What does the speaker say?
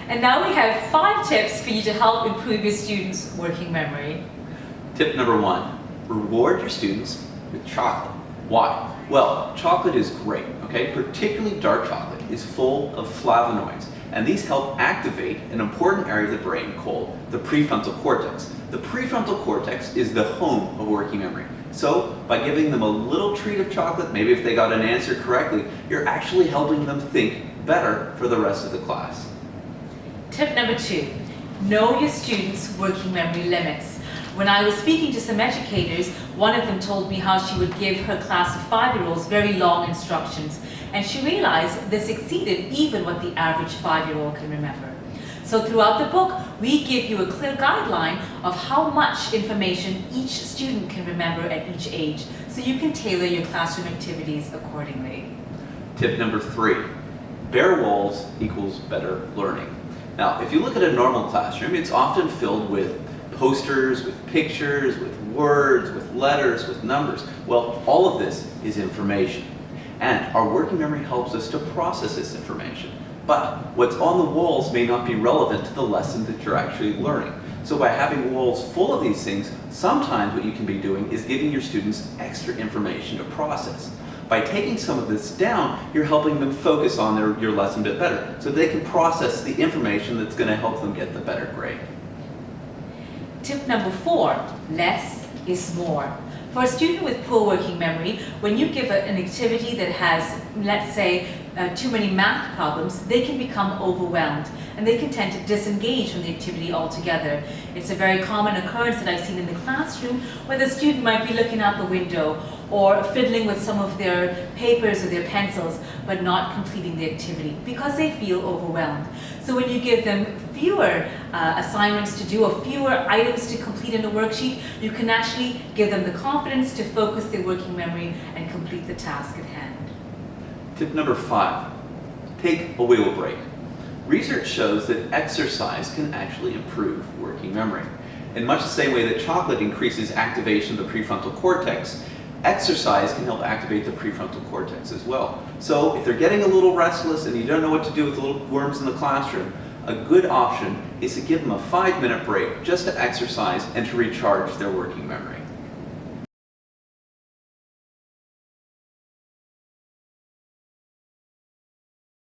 And now we have 5 tips for you to help improve your students' working memory. Tip number 1, reward your students with chocolate. Why? Well, chocolate is great, okay? Particularly dark chocolate is full of flavonoids, and these help activate an important area of the brain called the prefrontal cortex. The prefrontal cortex is the home of working memory. So by giving them a little treat of chocolate, maybe if they got an answer correctly, you're actually helping them think better for the rest of the class. Tip number 2, know your students' working memory limits. When I was speaking to some educators, one of them told me how she would give her class of 5-year-olds very long instructions, and she realized this exceeded even what the average 5-year-old can remember. So throughout the book, we give you a clear guideline of how much information each student can remember at each age, so you can tailor your classroom activities accordingly. Tip number 3, bare walls equals better learning. Now, if you look at a normal classroom, it's often filled with posters, with pictures, with words, with letters, with numbers. Well, all of this is information. And our working memory helps us to process this information. But what's on the walls may not be relevant to the lesson that you're actually learning. So by having walls full of these things, sometimes what you can be doing is giving your students extra information to process. By taking some of this down, you're helping them focus on your lesson a bit better, so they can process the information that's going to help them get the better grade. Tip number 4, less is more. For a student with poor working memory, when you give an activity that has, let's say, too many math problems, they can become overwhelmed and they can tend to disengage from the activity altogether. It's a very common occurrence that I've seen in the classroom where the student might be looking out the window or fiddling with some of their papers or their pencils, but not completing the activity because they feel overwhelmed. So when you give them fewer assignments to do or fewer items to complete in a worksheet, you can actually give them the confidence to focus their working memory and complete the task at hand. Tip number 5, take a wiggle break. Research shows that exercise can actually improve working memory. In much the same way that chocolate increases activation of the prefrontal cortex, exercise can help activate the prefrontal cortex as well. So if they're getting a little restless and you don't know what to do with the little worms in the classroom, a good option is to give them a 5-minute break just to exercise and to recharge their working memory.